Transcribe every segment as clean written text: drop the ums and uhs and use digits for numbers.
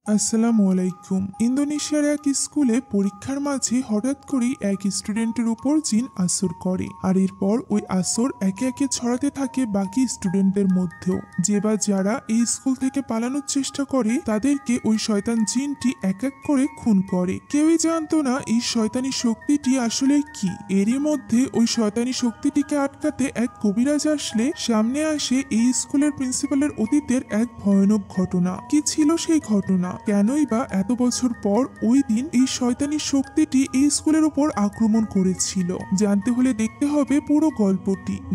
আসসালামু আলাইকুম। ইন্দোনেশিয়ার এক স্কুলে পরীক্ষার মাঝে হঠাৎ করেই এক স্টুডেন্টের উপর জিন আসর করে, আর এরপর ওই আসর একে একে ছড়াতে থাকে বাকি স্টুডেন্টদের মধ্যেও। যে বা যারা এই স্কুল থেকে পালানোর চেষ্টা করে তাদেরকে ওই শয়তান জিনটি এক এক করে খুন করে। কেউই জানতো না এই শয়তানি শক্তিটি আসলে কি। এরই মধ্যে ওই শয়তানি শক্তিটিকে আটকাতে এক কবিরাজ আসলে সামনে আসে এই স্কুলের প্রিন্সিপালের অতীতের এক ভয়ানক ঘটনা। কি ছিল সেই ঘটনা? কেনই বা এত বছর পর ওই দিন এই শয়তানি শক্তিটি এই স্কুলের উপর আক্রমণ করেছিল? জানতে হলে দেখতে হবে পুরো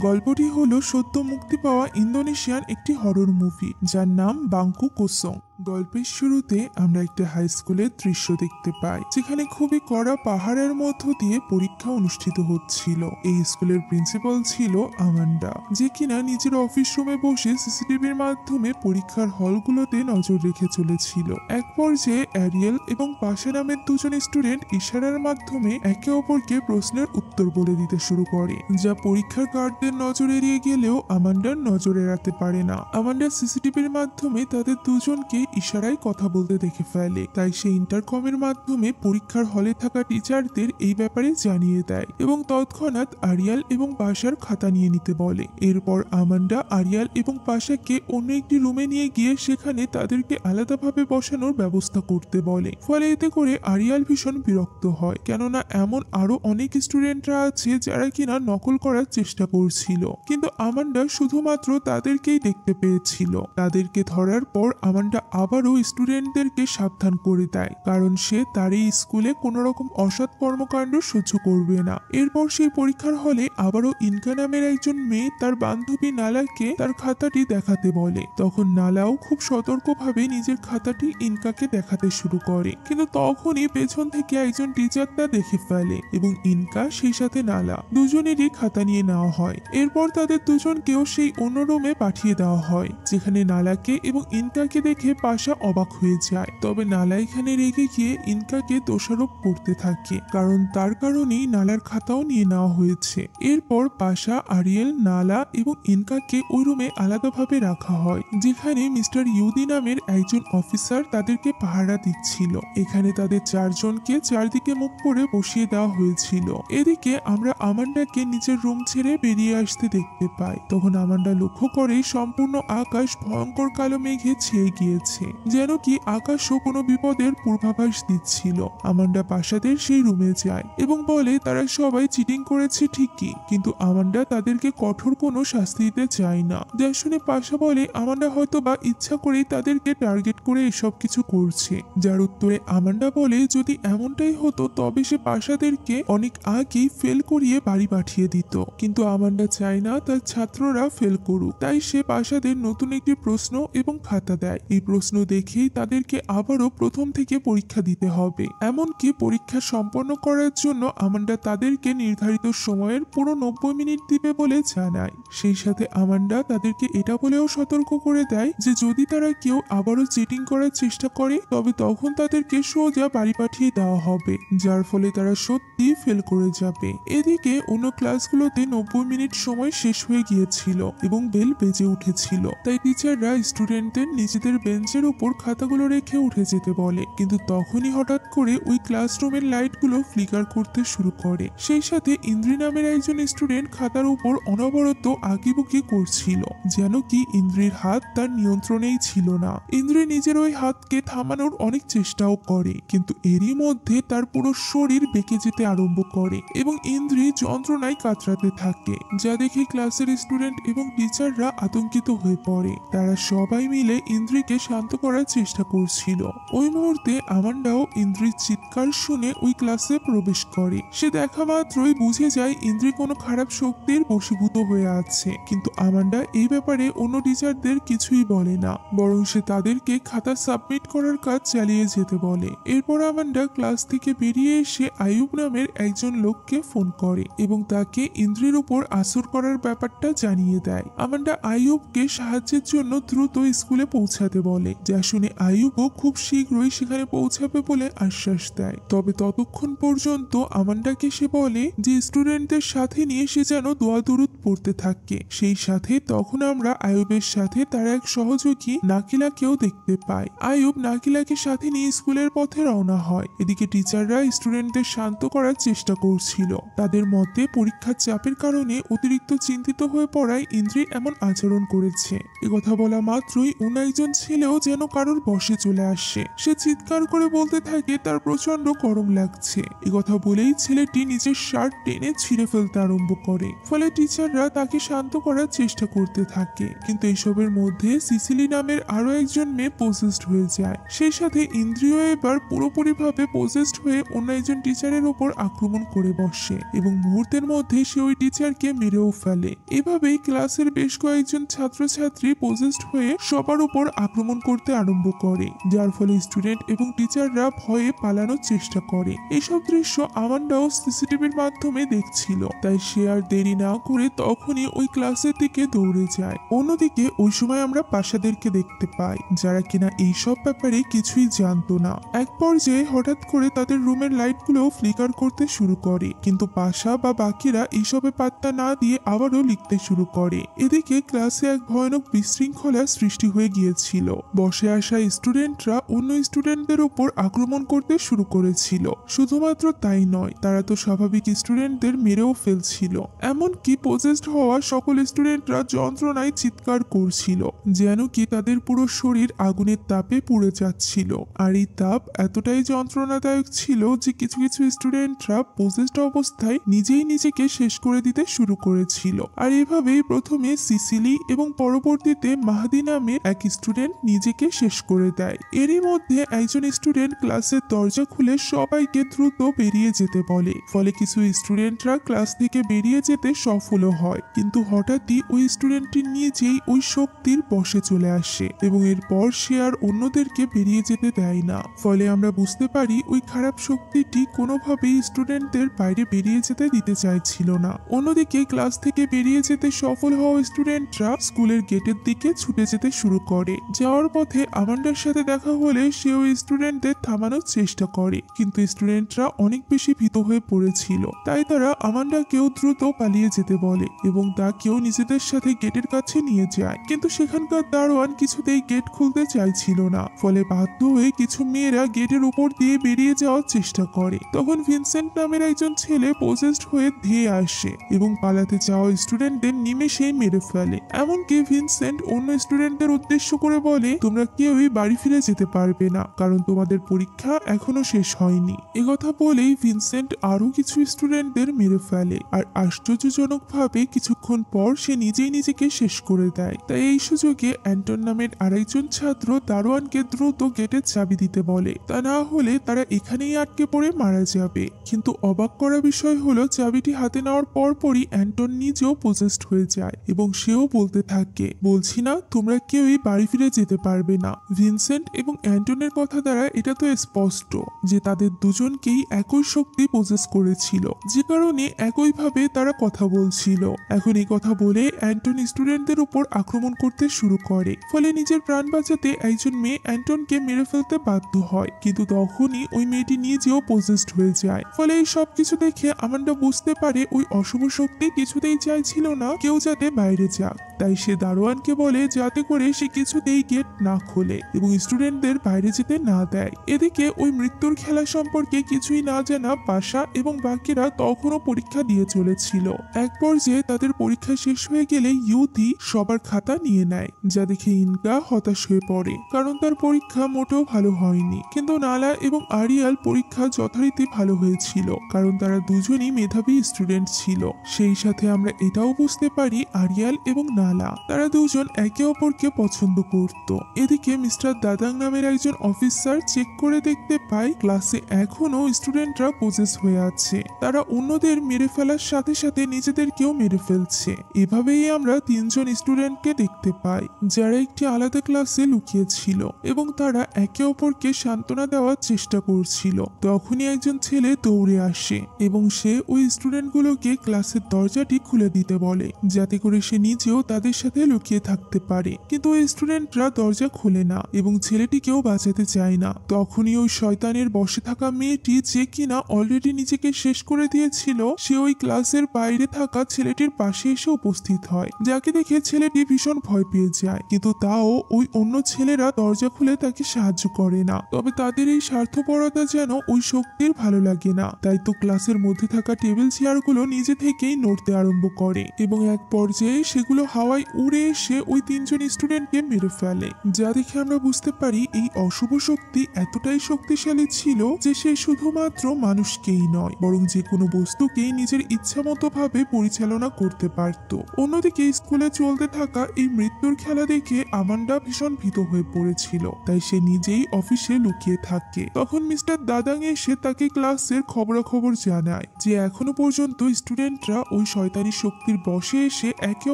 গল্পটি হলো সদ্য মুক্তি পাওয়া ইন্দোনেশিয়ান একটি হরর মুভি, যার নাম বাংকু কোসং। গল্পের শুরুতে আমরা একটা হাই স্কুলের দৃশ্য দেখতে পাই, যেখানে খুবই কড়া পাহাড়ের মধ্য দিয়ে পরীক্ষা অনুষ্ঠিত হচ্ছিল। এই স্কুলের প্রিন্সিপাল ছিল আমান্ডা, যে কিনা নিজের অফিস রুমে বসে সিসিটিভির মাধ্যমে পরীক্ষার হলগুলোতে নজর রেখে চলেছিল। এক পর্যায়ে অ্যারিয়েল এবং পাশা নামের দুজন স্টুডেন্ট ইশারার মাধ্যমে একে অপরকে প্রশ্নের উত্তর বলে দিতে শুরু করে, যা পরীক্ষার গার্ডদের নজর এড়িয়ে গেলেও আমান্ডার নজর এড়াতে পারে না। আমান্ডা সিসিটিভির মাধ্যমে তাদের দুজনকে ইশারায় কথা বলতে দেখে ফেলে, তাই সে ইন্টারকমের মাধ্যমে পরীক্ষার হলে থাকা টিচারদের এই ব্যাপারে জানিয়ে দেয় এবং তৎক্ষণাৎ আরিয়াল এবং পাশার খাতা নিয়ে নিতে বলে। এরপর আমান্ডা আরিয়াল এবং পাশাকে অন্য একটি রুমে নিয়ে গিয়ে সেখানে তাদেরকে আলাদাভাবে বসানোর ব্যবস্থা করতে বলে। ফলে এতে করে আরিয়াল ভীষণ বিরক্ত হয়, কেননা এমন আরো অনেক স্টুডেন্টরা আছে যারা কিনা নকল করার চেষ্টা করছিল, কিন্তু আমান্ডা শুধুমাত্র তাদেরকেই দেখতে পেয়েছিল। তাদেরকে ধরার পর আমান্ডা আবারও স্টুডেন্টদেরকে সাবধান করে দেয়, কারণ সে তার এই স্কুলে কোনো রকম অসৎ কর্মকাণ্ড সহ্য করবে না। এরপর সেই পরীক্ষার হলে আবারও ইনকা নামের একজন মেয়ে তার বান্ধবী নালাকে তার খাতাটি দেখাতে বলে। তখন নালাও খুব সতর্কভাবে নিজের খাতাটি ইনকাকে দেখাতে শুরু করে, কিন্তু তখনই পেছন থেকে একজন টিচার তা দেখে ফেলে এবং ইনকা সেই সাথে নালা দুজনেরই খাতা নিয়ে নেওয়া হয়। এরপর তাদের দুজনকেও সেই অন্য রুমে পাঠিয়ে দেওয়া হয়, যেখানে নালাকে এবং ইনকাকে দেখে পাশা অবাক হয়ে যায়। তবে নালা এখানে রেগে গিয়ে ইনকাকে দোষারোপ করতে থাকে, কারণ তার কারণেই নালার খাতাও নিয়ে নেওয়া হয়েছে। এরপর পাশা, আরিয়েল, নালা এবং ইনকাকে ওই রুমে আলাদাভাবে রাখা হয়, যেখানে মিস্টার ইউদি নামের একজন অফিসার তাদেরকে পাহারা দিচ্ছিল। এখানে তাদের চারজনকে চারদিকে মুখ করে বসিয়ে দেওয়া হয়েছিল। এদিকে আমরা আমান্ডাকে নিজের রুম ছেড়ে বেরিয়ে আসতে দেখতে পাই। তখন আমান্ডা লক্ষ্য করে সম্পূর্ণ আকাশ ভয়ঙ্কর কালো মেঘে ছেয়ে গিয়েছে, যেন কি আকাশও কোনো বিপদের পূর্বাভাস দিচ্ছিল। আমান্ডা পাশাদের সেই রুমে যায় এবং বলে তারা সবাই চিটিং করেছে ঠিকই, কিন্তু আমান্ডা তাদেরকে কঠোর কোনো শাস্তি দিতে চায় না। যা শুনে পাশা বলে আমান্ডা হয়তো বা ইচ্ছা করেই তাদেরকে টার্গেট করে এসব কিছু করছে, যার উত্তরে আমান্ডা বলে যদি এমনটাই হতো তবে সে পাশাদেরকে অনেক আগেই ফেল করিয়ে বাড়ি পাঠিয়ে দিত, কিন্তু আমান্ডা চায় না তার ছাত্ররা ফেল করুক। তাই সে পাশাদের নতুন একটি প্রশ্ন এবং খাতা দেয়। এই প্রশ্ন দেখেই তাদেরকে আবারও প্রথম থেকে পরীক্ষা দিতে হবে। এমনকি পরীক্ষা সম্পন্ন করার জন্য আমান্ডা তাদেরকে নির্ধারিত সময়ের পুরো 90 মিনিট দিবে বলে জানায়। সেই সাথে আমান্ডা তাদেরকে এটা বলেও সতর্ক করে দেয় যে যদি তারা কেউ আবারও চিটিং করার চেষ্টা করে তবে তখন তাদেরকে সোজা বাড়ি পাঠিয়ে দেওয়া হবে, যার ফলে তারা সত্যি ফেল করে যাবে। এদিকে অন্য ক্লাসগুলোতে 90 মিনিট সময় শেষ হয়ে গিয়েছিল এবং বেল বেজে উঠেছিল, তাই টিচাররা স্টুডেন্টদের নিজেদের বেঞ্চের উপর খাতাগুলো রেখে উঠে যেতে বলে। কিন্তু তখনই হঠাৎ করে ওই ক্লাসরুমের লাইটগুলো ফ্লিকার করতে শুরু করে। সেই সাথে ইন্দ্রি নামের একজন স্টুডেন্ট খাতার উপর অনবরত আঁকিবুকি করছিল, যেন কি ইন্দ্রির হাত তার নিয়ন্ত্রণেই ছিল না। ইন্দ্রি নিজের ওই হাতকে থামানোর অনেক চেষ্টাও করে, কিন্তু এরই মধ্যে তার পুরো শরীর বেঁকে যেতে আরম্ভ করে এবং ইন্দ্রি যন্ত্রণায় কাতরাতে থাকে, যা দেখে ক্লাসের স্টুডেন্ট এবং টিচাররা আতঙ্কিত হয়ে পড়ে। তারা সবাই মিলে ইন্দ্রিকে শান্ত করার চেষ্টা করছিল। ওই মুহূর্তে আমান্ডাও ইন্দ্রির চিৎকার শুনে ওই ক্লাসে প্রবেশ করে। সে দেখা মাত্রই বুঝে যায় ইন্দ্রি কোনো খারাপ শক্তির বশীভূত হয়ে আছে, কিন্তু আমান্ডা এই ব্যাপারে অন্য টিচারদের কিছুই বলে না, বরং সে তাদেরকে খাতা সাবমিট করার কাজ চালিয়ে যেতে বলে। এরপর আমান্ডা ক্লাস থেকে বেরিয়ে এসে আয়ুব নামের একজন লোককে ফোন করে এবং তাকে ইন্দ্রির উপর আসর করার ব্যাপারটা জানিয়ে দেয়। আমান্ডা আয়ুবকে সাহায্যের জন্য দ্রুত স্কুলে পৌঁছাতে বলে যা শুনে আইয়ুবও খুব শীঘ্রই সেখানে পৌঁছাবে বলে আশ্বাস দেয়। তবে ততক্ষণ পর্যন্ত আমান্ডাকে সে বলে যে স্টুডেন্টদের সাথে নিয়ে সে যেন দোয়া দুরুদ পড়তে থাকে। সেই সাথে তখন আমরা আইয়ুবের সাথে তার এক সহযোগী নাকিলাকেও দেখতে পাই। আইয়ুব নাকিলাকে সাথে নিয়ে স্কুলের পথে রওনা হয়। এদিকে টিচাররা স্টুডেন্টদের শান্ত করার চেষ্টা করছিল। তাদের মতে পরীক্ষার চাপের কারণে অতিরিক্ত চিন্তিত হয়ে পড়ায় ইন্দ্রি এমন আচরণ করেছে। কথা বলা মাত্রই অন্য একজন ছেলেও যেন কারোর বসে চলে আসে। সে চিৎকার করে বলতে থাকে তার প্রচন্ড গরম লাগছে। কথা বলেই ছেলেটি নিজের শার্ট টেনে ছিঁড়ে ফেলতে আরম্ভ করে। ফলে টিচাররা তাকে শান্ত করার চেষ্টা করতে থাকে, কিন্তু এসবের মধ্যে সিসিলি নামের আরো একজন মেয়ে পজেসড হয়ে যায়। সেই সাথে ইন্দ্রিয় এবার পুরোপুরিভাবে পজেসড হয়ে অন্য একজন টিচারের উপর আক্রমণ করে বসে এবং মুহূর্তের মধ্যে সে ওই টিচারকে মেরেও ফেলে। এভাবেই ক্লাসের বেশ কয়েকজন ছাত্রছাত্রী পজেসড হয়ে সবার উপর আক্রমণ করতে আরম্ভ করে, যার ফলে স্টুডেন্ট এবং টিচাররা ভয়ে পালানোর চেষ্টা করে। এসব দৃশ্য আমান্ডাও সিসিটিভির মাধ্যমে দেখছিল, তাই সে আর দেরি না করে তখনই ওই ক্লাসের দিকে দৌড়ে যায়। অন্যদিকে ওই সময় আমরা পাশাদেরকে দেখতে পাই, যারা কিনা এইসব ব্যাপারে কিছুই জানতো না। এক পর্যায়ে হঠাৎ করে তাদের রুমের লাইটগুলো ফ্লিকার করতে শুরু করে, কিন্তু পাশা বা বাকিরা এইসবে পাত্তা না দিয়ে আবারও লিখতে শুরু করে। এদিকে ক্লাসে এক ভয়ানক বিশৃঙ্খলা সৃষ্টি হয়ে গিয়েছিল। বসে আসা স্টুডেন্টরা অন্য স্টুডেন্টদের উপর আক্রমণ করতে শুরু করেছিল। শুধুমাত্র তাই নয়, তারা তো স্বাভাবিক স্টুডেন্টদের মেরেও ফেলছিল। এমনকি পজেসড হওয়া সকল স্টুডেন্টরা যন্ত্রণায় চিৎকার করছিল, যেন কি তাদের পুরো শরীর আগুনের তাপে পুড়ে যাচ্ছিল। আর এই তাপ এতটাই যন্ত্রণাদায়ক ছিল যে কিছু কিছু স্টুডেন্টরা পজেসড অবস্থায় নিজেই নিজেকে শেষ করে দিতে শুরু করেছিল। আর এভাবেই প্রথমে সিসিলি এবং পরবর্তীতে মাহাদি নামের এক স্টুডেন্ট নিজেকে শেষ করে দেয়। এরই মধ্যে একজন স্টুডেন্ট ক্লাসের দরজা খুলে সবাইকে দ্রুত বেরিয়ে যেতে বলে। ফলে কিছু স্টুডেন্টরা ক্লাস থেকে বেরিয়ে যেতে সফল হয়, কিন্তু হঠাৎই ওই স্টুডেন্টটি নিজেই ওই শক্তির বশে চলে আসে এবং এরপর সে আর অন্যদেরকে বেরিয়ে যেতে দেয় না। ফলে আমরা বুঝতে পারি ওই খারাপ শক্তিটি কোনোভাবেই স্টুডেন্টদের বাইরে বেরিয়ে যেতে দিতে চাইছিল না। অন্যদিকে ক্লাস থেকে বেরিয়ে যেতে সফল হওয়া স্টুডেন্টরা স্কুলের গেটের দিকে ছুটে যেতে শুরু করে। যাওয়ার পথে আমান্ডার সাথে দেখা হলে সে ওই স্টুডেন্টদের থামানোর চেষ্টা করে, কিন্তু স্টুডেন্টরা অনেক বেশি ভীত হয়ে পড়েছিল। তাই তারা আমান্ডাকেও দ্রুত পালিয়ে যেতে বলে এবং তাকেও নিজেদের সাথে গেটের কাছে নিয়ে যায়। কিন্তু সেখানকার দারোয়ান কিছুতেই গেট খুলতে চাইছিল না। ফলে বাধ্য হয়ে কিছু মেয়েরা গেটের উপর দিয়ে বেরিয়ে যাওয়ার চেষ্টা করে। তখন ভিনসেন্ট নামের একজন ছেলে পজেসড হয়ে ধেয়ে আসে এবং পালাতে যাওয়া স্টুডেন্টদের নিমেষেই মেরে ফেলে। এমনকি ভিনসেন্ট অন্য স্টুডেন্টদের উদ্দেশ্য করে বলে, তোমরা কেউই বাড়ি ফিরে যেতে পারবে না, কারণ তোমাদের পরীক্ষা এখনো শেষ হয়নি। একথা বলেই ভিনসেন্ট আরো কিছু স্টুডেন্টদের মেরে ফেলে। আর আশ্চর্যজনকভাবে কিছুক্ষণ পর সে নিজেই নিজেকে শেষ করে দেয়। তাই এই সুযোগে অ্যান্টন নামের আরেকজন ছাত্র দারোয়ানকে দ্রুত গেটের চাবি দিতে বলে, তা না হলে তারা এখানেই আটকে পড়ে মারা যাবে। কিন্তু অবাক করা বিষয় হলো চাবিটি হাতে নেওয়ার পরপরই অ্যান্টন নিজেও পজেসড হয়ে যায় এবং সেও বলতে থাকে, বলছি না তোমরা কেউই বাড়ি ফিরে যেতে পারবে না। ভিনসেন্ট এবং অ্যান্টনের কথা দ্বারা এটা তো স্পষ্ট যে তাদের দুজনকেই একই শক্তি পজেস করেছিল, যে কারণে একইভাবে তারা কথা বলছিল। এখন এই কথা বলে অ্যান্টন স্টুডেন্টদের উপর আক্রমণ করতে শুরু করে। ফলে নিজের প্রাণ বাঁচাতে একজন মেয়ে অ্যান্টনকে মেরে ফেলতে বাধ্য হয়, কিন্তু তখনই ওই মেয়েটি নিজেও পজেসড হয়ে যায়। ফলে এই সবকিছু দেখে আমান্ডা বুঝতে পারে ওই অশুভ শক্তি কিছুতেই চাইছিল না কেউ যাতে বাইরে যাক। তাই সে দারোয়ানকে বলে যাতে করে সে কিছুতেই গেট না খোলে এবং স্টুডেন্টদের বাইরে যেতে না দেয়। এদিকে ওই মৃত্যুর খেলা সম্পর্কে কিছুই না জানা পাশা এবং বাকিরা তখনও পরীক্ষা দিয়ে চলেছিল। এক পর্যায়ে তাদের পরীক্ষা শেষ হয়ে গেলে ইউতি সবার খাতা নিয়ে নেয়, যা দেখে ইনকা হতাশ হয়ে পড়ে, কারণ তার পরীক্ষা মোটেও ভালো হয়নি। কিন্তু নালা এবং আরিয়াল পরীক্ষা যথারীতি ভালো হয়েছিল, কারণ তারা দুজনই মেধাবী স্টুডেন্ট ছিল। সেই সাথে আমরা এটাও বুঝতে পারি আরিয়াল এবং নালা তারা দুজন একে অপরকে পছন্দ করত। এদিকে মিস্টার দাদাং নামের একজন অফিসার চেক করে দেখতে পায় ক্লাসে এখনো স্টুডেন্টরা পজেস হয়ে আছে। তারা অন্যদের মেরে ফেলার সাথে সাথে নিজেদেরকেও মেরে ফেলছে। এভাবেই আমরা তিনজন স্টুডেন্টকে দেখতে পাই যারা একটি আলাদা ক্লাসে লুকিয়ে ছিল এবং তারা একে অপরকে সান্ত্বনা দেওয়ার চেষ্টা করছিল। তখনই একজন ছেলে দৌড়ে আসে এবং সে ওই স্টুডেন্টগুলোকে ক্লাসের দরজাটি খুলে দিতে বলে, যাতে করে সে নিজেও তাদের সাথে লুকিয়ে থাকতে পারে। কিন্তু ওই স্টুডেন্টরা দরজা দরজা খোলে না এবং ছেলেটিকেও বাঁচাতে চায় না। তখনই ওই শয়তানের বসে থাকা মেয়েটি, যে কিনা অলরেডি নিজেকে শেষ করে দিয়েছিল, সে ওই ক্লাসের বাইরে থাকা ছেলেটির পাশে এসে উপস্থিত হয়, যাকে দেখে ছেলেটি ভীষণ ভয় পেয়ে যায়। কিন্তু তাও ওই অন্য ছেলেরা দরজা খুলে তাকে সাহায্য করে না। তবে তাদের এই স্বার্থপরতা যেন ওই শক্তির ভালো লাগে না, তাই তো ক্লাসের মধ্যে থাকা টেবিল চেয়ারগুলো নিজে থেকেই নড়তে আরম্ভ করে এবং এক পর্যায়ে সেগুলো হাওয়ায় উড়ে এসে ওই 3 জন স্টুডেন্টকে মেরে ফেলে। যা দেখে আমরা বুঝতে পারি এই অশুভ শক্তি এতটাই শক্তিশালী ছিল যে সে শুধুমাত্র মানুষকেই নয়, বরং যে কোনো বস্তুকেই নিজের ইচ্ছামতো ভাবে পরিচালনা করতে পারত। অন্যদিকে স্কুলে চলতে থাকা এই মৃত্যুর খেলা দেখে আমান্ডা ভীষণ ভীত হয়ে পড়েছিল, তাই সে নিজেই অফিসে লুকিয়ে থাকে। তখন মিস্টার দাদাং এসে তাকে ক্লাসের খবরাখবর জানায় যে এখনো পর্যন্ত স্টুডেন্টরা ওই শয়তানি শক্তির বশে এসে একে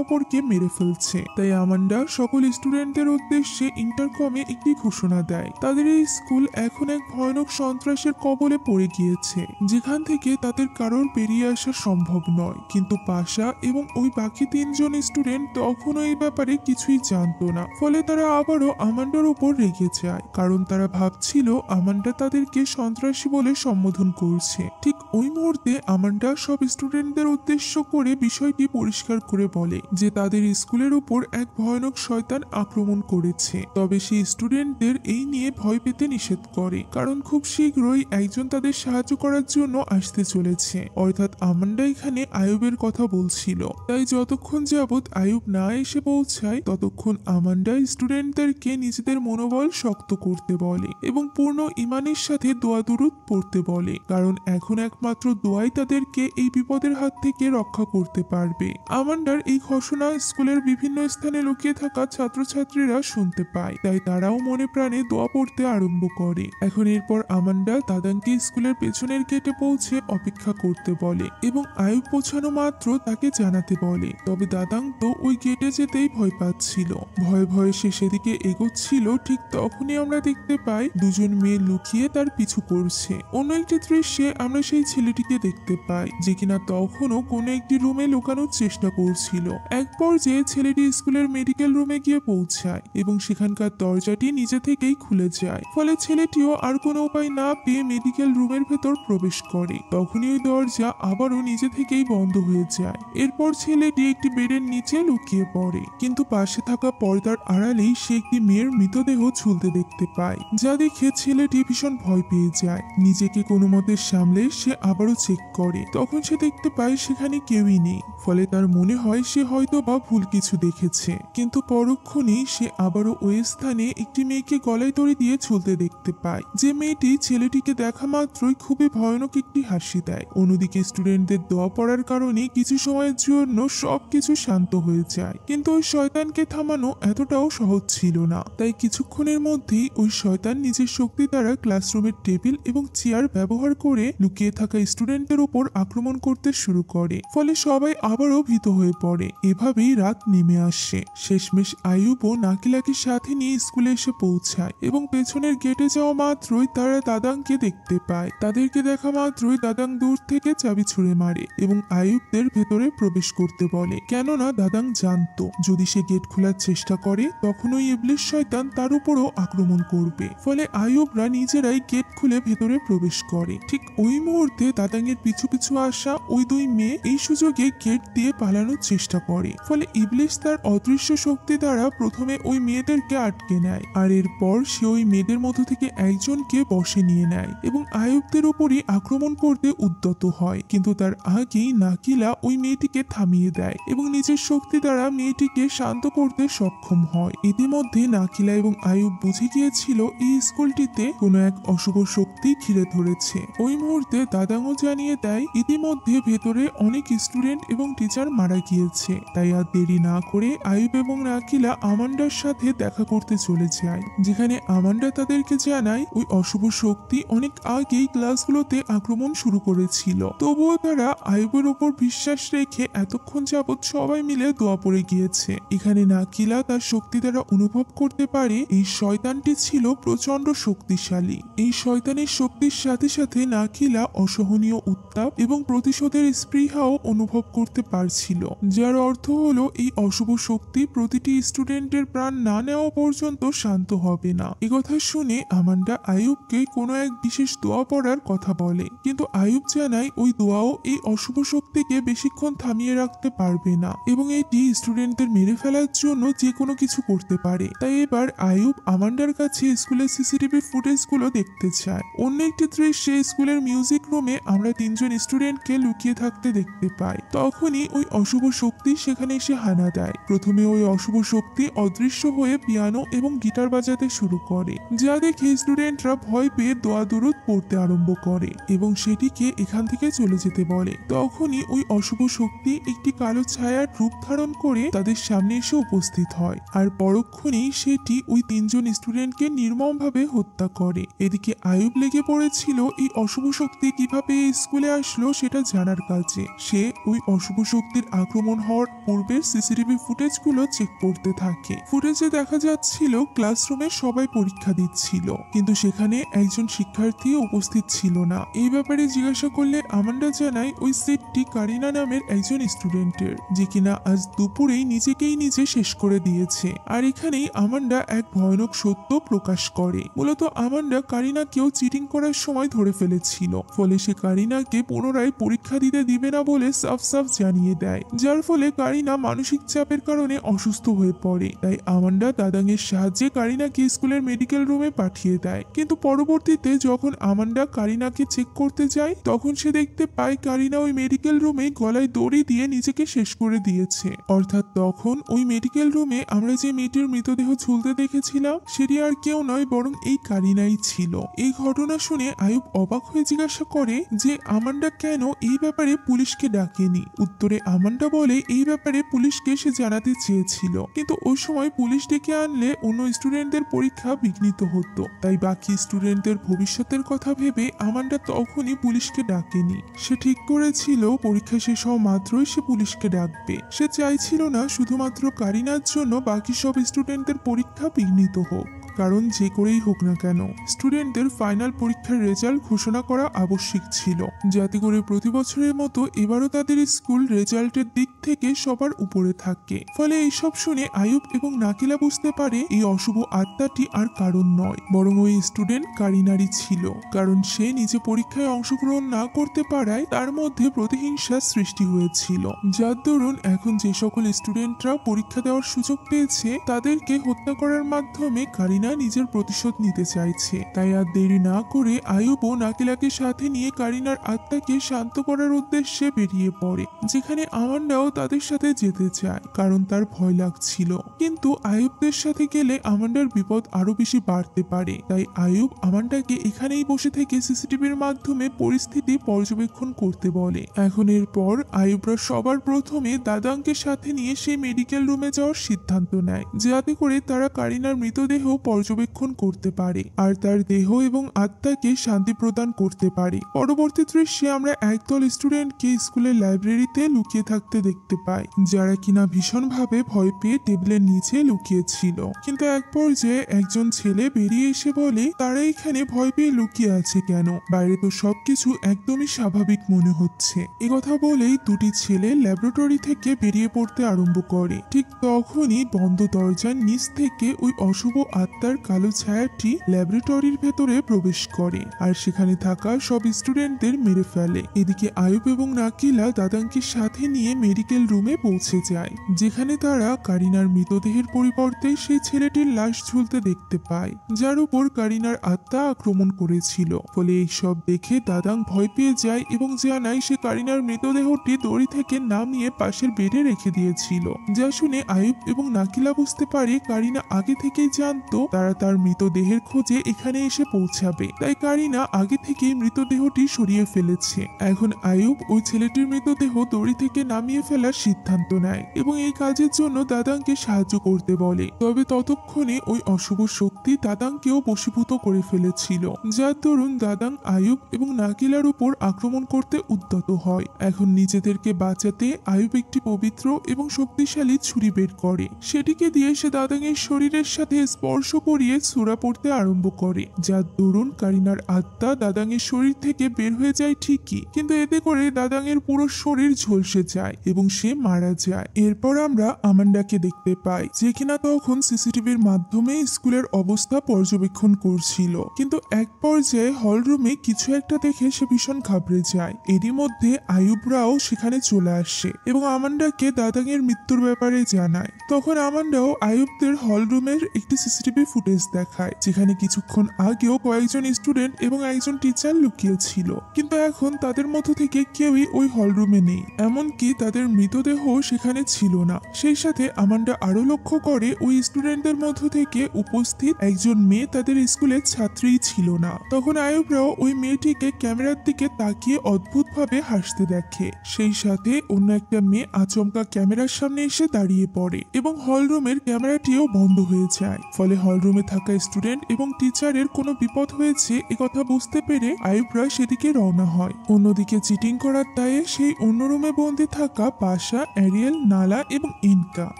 অপরকে মেরে ফেলছে। তাই আমান্ডা সকল স্টুডেন্টদের উদ্দেশ্যে ইন্টারকমে একটি ঘোষণা দেয়, তাদের এই স্কুল এখন এক ভয়ানক সন্ত্রাসের কবলে পড়ে গিয়েছে, যেখান থেকে তাদের কারোর বেরিয়ে আসা সম্ভব নয়। কিন্তু পাশা এবং ওই বাকি 3 জন স্টুডেন্ট তখনও এই ব্যাপারে কিছুই জানতো না। ফলে তারা আবারও আমান্ডার উপর রেগে যায়, কারণ তারা ভাবছিল আমান্ডা তাদেরকে সন্ত্রাসী বলে সম্বোধন করছে। ঠিক ওই মুহূর্তে আমান্ডা সব স্টুডেন্টদের উদ্দেশ্য করে বিষয়টি পরিষ্কার করে বলে যে তাদের স্কুলের উপর এক ভয়ানক শয়তান আক্রমণ করেছে। তবে সেই স্টুডেন্টদের এই নিয়ে ভয় পেতে নিষেধ করে, কারণ খুব শীঘ্রই একজন তাদের সাহায্য করার জন্য আসতে চলেছে। অর্থাৎ আমান্ডা এখানে আয়ুবের কথা বলছিল। তাই যতক্ষণ যাবৎ আয়ুব না এসে পৌঁছায় ততক্ষণ আমান্ডা স্টুডেন্টদেরকে নিজেদের মনোবল শক্ত করতে বলে এবং পূর্ণ ঈমানের সাথে দোয়া দুরূদ পড়তে বলে, কারণ এখন একমাত্র দোয়াই তাদেরকে এই বিপদের হাত থেকে রক্ষা করতে পারবে। আমান্ডার এই ঘোষণা স্কুলের বিভিন্ন স্থানে লুকিয়ে থাকা ছাত্রছাত্রীরা শুনতে পায়, তাই তারাও মনে প্রাণে দোয়া পড়তে আরম্ভ করে। এখন এরপর আমান্ডা দাদাংকে স্কুলের পেছনের গেটে পৌঁছে অপেক্ষা করতে বলে এবং আয়ুব পৌঁছানো মাত্র তাকে জানাতে বলে। তবে দাদাং তো ওই গেটে যেতেই ভয় পাচ্ছিল। ভয়ে ভয়ে সে সেদিকে এগোচ্ছিল, ঠিক তখনই আমরা দেখতে পাই 2 জন মেয়ে লুকিয়ে তার পিছু করছে। অন্য একটি দৃশ্যে আমরা সেই ছেলেটিকে দেখতে পাই, যে কিনা তখনও কোনো একটি রুমে লুকানোর চেষ্টা করছিল। এক পর্যায়ে ছেলেটি স্কুলের মেডিকেল রুমে গিয়ে পৌঁছায় এবং সেখানকার দরজাটি নিজে থেকেই খুলে যায়। ফলে ছেলেটিও আর কোনো উপায় না পেয়ে মেডিকেল রুমের ভেতর প্রবেশ করে। তখনই ওই দরজা আবারও নিজে থেকেই বন্ধ হয়ে যায়। এরপর ছেলেটি একটি বেডের নিচে লুকিয়ে পড়ে, কিন্তু পাশে থাকা পর্দার আড়ালেই সে একটি মেয়ের মৃতদেহ ঝুলতে দেখতে পায়, যা দেখে ছেলেটি ভীষণ ভয় পেয়ে যায়। নিজেকে কোনো মতে সামলে সে আবারও চেক করে, তখন সে দেখতে পায় সেখানে কেউই নেই। ফলে তার মনে হয় সে হয়তো বা ভুল কিছু দেখেছে, কিন্তু পরক্ষণেই সে আবারও ওই স্থানে একটি মেয়েকে গলায় দড়ি দিয়ে ঝুলতে দেখতে পায়, যে মেয়েটি ছেলেটিকে দেখা মাত্রই খুবই ভয়ানক একটি হাসি দেয়। অন্যদিকে স্টুডেন্টদের দোয়া পড়ার কারণে কিছু সময়ের জন্য সবকিছু শান্ত হয়ে যায়, কিন্তু ওই শয়তানকে থামানো এতটাও সহজ ছিল না। তাই কিছুক্ষণের মধ্যেই ওই শয়তান নিজের শক্তি দ্বারা ক্লাসরুমের টেবিল এবং চেয়ার ব্যবহার করে লুকিয়ে থাকা স্টুডেন্টদের উপর আক্রমণ করতে শুরু করে। ফলে সবাই আবারও ভীত হয়ে পড়ে। এভাবেই রাত নেমে আসে। শেষমেশ আয়ুব ও নাকিলাকে সাথে নিয়ে স্কুলে এসে পৌঁছায় এবং পেছনের গেটে যাওয়া মাত্রই তারা দাদাংকে দেখতে পায়। তাদেরকে দেখা মাত্রই দাদাং দূর থেকে চাবি ছুঁড়ে মারে এবং আয়ুবদের ভেতরে প্রবেশ করতে বলে, কেননা দাদাং জানতো যদি সে গেট খোলার চেষ্টা করে তখন ওই ইবলিশ শয়তান তার উপরও আক্রমণ করবে। ফলে আয়ুবরা নিজেরাই গেট খুলে ভেতরে প্রবেশ করে। ঠিক ওই মুহূর্তে দাদাং এর পিছু পিছু আসা ওই 2 মেয়ে এই সুযোগে গেট দিয়ে পালানোর চেষ্টা করে। ফলে ইবলিশ তার অদৃশ্য শক্তি দ্বারা প্রথমে ওই মেয়েদেরকে আটকে নেয়, আর এরপর সে ওই মেয়েদের মধ্য থেকে একজনকে বশে নিয়ে নেয় এবং আয়ুবদের উপরই আক্রমণ করতে উদ্যত হয়। কিন্তু তার আগেই নাকিলা ওই মেয়েটিকে থামিয়ে দেয় এবং নিজের শক্তি দ্বারা মেয়েটিকে শান্ত করতে সক্ষম হয়। ইতিমধ্যে নাকিলা এবং আয়ুব বুঝে গিয়েছিল এই স্কুলটিতে কোনো এক অশুভ শক্তি ঘিরে ধরেছে। ওই মুহূর্তে দাদাংও জানিয়ে দেয় ইতিমধ্যে ভেতরে অনেক স্টুডেন্ট এবং টিচার মারা গিয়েছে। তাই আর দেরি না করে আয়ুব এবং নাকিলা আমান্ডার সাথে দেখা করতে চলে যায়, যেখানে আমান্ডা তাদেরকে জানায় ওই অশুভ শক্তি অনেক আগেই ক্লাসগুলোতে আক্রমণ শুরু করেছিল। তবুও তারা আয়ুবের উপর বিশ্বাস রেখে এতক্ষণ যাবৎ সবাই মিলে দোয়া পড়ে গিয়েছে। এখানে নাকিলা তার শক্তি দ্বারা অনুভব করতে পারে এই শয়তানটি ছিল প্রচন্ড শক্তিশালী। এই শয়তানের শক্তির সাথে সাথে নাকিলা অসহনীয় উত্তাপ এবং প্রতিশোধের স্পৃহাও অনুভব করতে পারছিল, যার অর্থ হলো এই অশুভ শক্তি প্রতিটি স্টুডেন্টের প্রাণ না নেওয়া নেওয়া পর্যন্ত শান্ত হবে না। একথা শুনে আমান্ডা আইয়ুবকে কোনো এক বিশেষ দোয়া পড়ার কথা বলে, কিন্তু আইয়ুব জানায় ওই দোয়াও এই অশুভ শক্তিকে বেশিক্ষণ থামিয়ে রাখতে পারবে না এবং এটি স্টুডেন্টদের মেরে ফেলার জন্য যে কোনো কিছু করতে পারে। তাই এবার আইয়ুব আমান্ডার কাছে স্কুলের সিসিটিভি ফুটেজগুলো দেখতে চায়। অন্য একটি দৃশ্যে স্কুলের মিউজিক রুমে আমরা 3 জন স্টুডেন্টকে লুকিয়ে থাকতে দেখতে পাই। তখনই ওই অশুভ শক্তি সেখানে এসে হানা দেয়। প্রথমে ওই অশুভ শক্তি অদৃশ্য হয়ে পিয়ানো এবং গিটার বাজাতে শুরু করে, যা দেখে স্টুডেন্টরা ভয় পেয়ে দোয়া দুরুদ পড়তে আরম্ভ করে এবং সেটিকে এখান থেকে চলে যেতে বলে। তখনই ওই অশুভ শক্তি একটি কালো ছায়ার রূপ ধারণ করে তাদের সামনে এসে উপস্থিত হয়, আর পরক্ষণেই সেটি ওই 3 জন স্টুডেন্টকে নির্মমভাবে হত্যা করে। এদিকে আইয়ুব লেগে পড়েছিল এই অশুভ শক্তি কিভাবে এই স্কুলে আসলো সেটা জানার কাজে। সে ওই অশুভ শক্তির আক্রমণ হওয়ার পূর্বের সিসিটিভি ফুটেজগুলো চেক করতে থাকে। ফুটেজে দেখা যাচ্ছিল ক্লাসরুমে সবাই পরীক্ষা দিচ্ছিল, কিন্তু সেখানে একজন শিক্ষার্থী উপস্থিত ছিল না। এই ব্যাপারে জিজ্ঞাসা করলে আমান্ডা জানায় ওই সেটটি কারিনা নামের একজন স্টুডেন্টের, যে কিনা আজ দুপুরেই নিজেকেই নিজে শেষ করে দিয়েছে। আর এখানেই আমান্ডা এক ভয়ানক সত্য প্রকাশ করে। মূলত আমান্ডা কারিনাকেও চিটিং করার সময় ধরে ফেলেছিল, ফলে সে কারিনাকে পুনরায় পরীক্ষা দিবে না বলে সাফ সাফ জানিয়ে দেয়, যার ফলে কারিনা মানসিক চাপের কারণে অসুস্থ হয়ে পড়ে। তাই আমান্ডা দাদাঙের সাহায্যে কারিনাকে স্কুলের মেডিকেল রুমে পাঠিয়ে দেয়। কিন্তু পরবর্তীতে যখন আমান্ডা কারিনাকে চেক করতে যায়, তখন সে দেখতে পায় কারিনা ওই মেডিকেল রুমে গলায় দড়ি দিয়ে নিজেকে শেষ করে দিয়েছে। অর্থাৎ তখন ওই মেডিকেল রুমে আমরা যে মেয়েটির মৃতদেহ ঝুলতে দেখেছিলাম সেটি আর কেউ নয়, বরং এই কারিনাই ছিল। এই ঘটনা শুনে আইয়ুব অবাক হয়ে জিজ্ঞাসা করে যে আমান্ডা কেন এই ব্যাপারে পুলিশকে ডাকেনি। উত্তরে আমান্ডা বলে এই ব্যাপারে পুলিশকে সে জানাতে চেয়েছিল, কিন্তু ওই সময় পুলিশ ডেকে আনলে অন্য স্টুডেন্টদের পরীক্ষা বিঘ্নিত হতো, তাই বাকি স্টুডেন্টদের ভবিষ্যতের কথা ভেবে আমান্ডা তখনই পুলিশকে ডাকেনি। সে ঠিক করেছিল পরীক্ষা শেষ হওয়া মাত্রই সে পুলিশকে ডাকবে। সে চাইছিল না শুধুমাত্র কারিনার জন্য বাকি সব স্টুডেন্টদের পরীক্ষা বিঘ্নিত হোক, কারণ যে করেই হোক না কেন স্টুডেন্টদের ফাইনাল পরীক্ষার রেজাল্ট ঘোষণা করা আবশ্যিক ছিল, যাতে করে প্রতি বছরের মতো এবারও তাদের স্কুল রেজাল্টের দিক থেকে সবার উপরে থাকে। ফলে এইসব শুনে আইয়ুব এবং নাকিলা বুঝতে পারে এই অশুভ আত্মাটি আর কারণ নয়, বরং ওই স্টুডেন্ট কারিনারই ছিল, কারণ সে নিজে পরীক্ষায় অংশগ্রহণ না করতে পারায় তার মধ্যে প্রতিহিংসা সৃষ্টি হয়েছিল, যার দরুন এখন যে সকল স্টুডেন্টরা পরীক্ষা দেওয়ার সুযোগ পেয়েছে তাদেরকে হত্যা করার মাধ্যমে কারিনা নিজের প্রতিশোধ নিতে চাইছে। তাই আর দেরি না করে আইয়ুব ও নাকিলাকে সাথে নিয়ে কারিনার আত্মাকে শান্ত করার উদ্দেশ্যে বেরিয়ে পড়ে, যেখানে আমান্ডাও তাদের সাথে যেতে চায়, কারণ তার ভয় লাগছিল। কিন্তু আইয়ুবদের সাথে গেলে আমান্ডার বিপদ আরো বেশি বাড়তে পারে। তাই আইয়ুব আমান্ডাকে এখানেই বসে থেকে সিসিটিভির মাধ্যমে পরিস্থিতি পর্যবেক্ষণ করতে বলে। এখন এরপর আইয়ুবরা সবার প্রথমে দাদাংকে সাথে নিয়ে সেই মেডিকেল রুমে যাওয়ার সিদ্ধান্ত নেয়, যাতে করে তারা কারিনার মৃতদেহ পর্যবেক্ষণ করতে পারে আর তার দেহ এবং আত্মাকে শান্তি প্রদান করতে পারে। পরবর্তী দৃশ্যে আমরা একদল স্টুডেন্টকে স্কুলের লাইব্রেরিতে লুকিয়ে থাকতে দেখতে পাই, যারা কিনা ভীষণভাবে ভয় পেয়ে টেবিলের নিচে লুকিয়ে ছিল। কিন্তু এক পর্যায়ে একজন ছেলে বেরিয়ে এসে বলে তারা এখানে ভয় পেয়ে লুকিয়ে আছে কেন, বাইরে তো সবকিছু একদমই স্বাভাবিক মনে হচ্ছে। একথা বলেই দুটি ছেলে ল্যাবরেটরি থেকে বেরিয়ে পড়তে আরম্ভ করে। ঠিক তখনই বন্ধ দরজার নিচ থেকে ওই অশুভ আত্মার কালো ছায়াটি ল্যাবরেটরির ভেতরে প্রবেশ করে আর সেখানে থাকা সব স্টুডেন্টদের মেরে ফেলে। এদিকে আইয়ুব এবং নাকিলা দাদাংকে সাথে নিয়ে মেডিকেল রুমে পৌঁছে যায়, যেখানে তারা কারিনার মৃতদেহের পরিবর্তে সেই ছেলেটির লাশ ঝুলতে দেখতে পায়, যার উপর কারিনার আত্মা আক্রমণ করেছিল। ফলে এইসব দেখে দাদাং ভয় পেয়ে যায় এবং জানায় সে কারিনার মৃতদেহটি দড়ি থেকে নামিয়ে পাশের বেডে রেখে দিয়েছিল। যা শুনে আইয়ুব এবং নাকিলা বুঝতে পারে কারিনা আগে থেকেই জানতো তারা তার মৃতদেহের খোঁজে এখানে এসে পৌঁছাবে, তাই কারিনা আগে থেকেই মৃতদেহটি সরিয়ে ফেলেছে। এখন আইয়ুব ওই ছেলেটির মৃতদেহ দড়ি থেকে নামিয়ে ফেলার সিদ্ধান্ত নেয় এবং এই কাজের জন্য দাদাংকে সাহায্য করতে বলে। তবে ততক্ষণে ওই অশুভ শক্তি দাদাংকেও বশীভূত করে ফেলেছিল, যার দরুন দাদাং আইয়ুব এবং নাকিলার উপর আক্রমণ করতে উদ্যত হয়। এখন নিজেদেরকে বাঁচাতে আইয়ুব একটি পবিত্র এবং শক্তিশালী ছুরি বের করে, সেটিকে দিয়ে সে দাদাংয়ের শরীরের সাথে স্পর্শ পরিয়ে সূরা পড়তে আরম্ভ করে, যার দরুন কারিনার আত্মা দাদাংয়ের শরীর থেকে বের হয়ে যায় ঠিকই, কিন্তু এতে করে দাদাংয়ের পুরো শরীর ঝলসে যায় এবং সে মারা যায়। এরপর আমরা আমান্ডাকে দেখতে পাই, যে কিনা তখন সিসিটিভির মাধ্যমে স্কুলের অবস্থা পর্যবেক্ষণ করছিল, কিন্তু এক পর্যায়ে হলরুমে কিছু একটা দেখে সে ভীষণ ঘাবড়ে যায়। এরই মধ্যে আইয়ুবরাও সেখানে চলে আসে এবং আমান্ডাকে দাদাংয়ের মৃত্যুর ব্যাপারে জানায়। তখন আমান্ডাও আইয়ুবদের হলরুমের একটি সিসিটিভি ফুটেজ দেখায়, যেখানে কিছুক্ষণ আগেও কয়েকজন স্টুডেন্ট এবং একজন টিচার লুকিয়ে ছিল, কিন্তু এখন তাদের মধ্য থেকে কেউই ওই হলরুমে নেই, এমনকি তাদের মৃতদেহ সেখানে ছিল না। সেই সাথে আমান্ডা আরো লক্ষ্য করে ওই স্টুডেন্টদের মধ্য থেকে উপস্থিত একজন মেয়ে তাদের স্কুলের ছাত্রীই ছিল না। তখন আইয়ুবরাও ওই মেয়েটিকে ক্যামেরার দিকে তাকিয়ে অদ্ভুতভাবে হাসতে দেখে। সেই সাথে অন্য একটা মেয়ে আচমকা ক্যামেরার সামনে এসে দাঁড়িয়ে পড়ে এবং হলরুমের ক্যামেরাটিও বন্ধ হয়ে যায়। ফলে হলরুমে থাকা স্টুডেন্ট এবং টিচারের কোনো বিপদ হয়েছে একথা বুঝতে পেরে আইয়ুবরা সেদিকে রওনা হয়। অন্যদিকে চিটিং করার দায়ে সেই অন্য রুমে বন্দী থাকা পাশা, এরিয়েল, নালা এবং ইনকা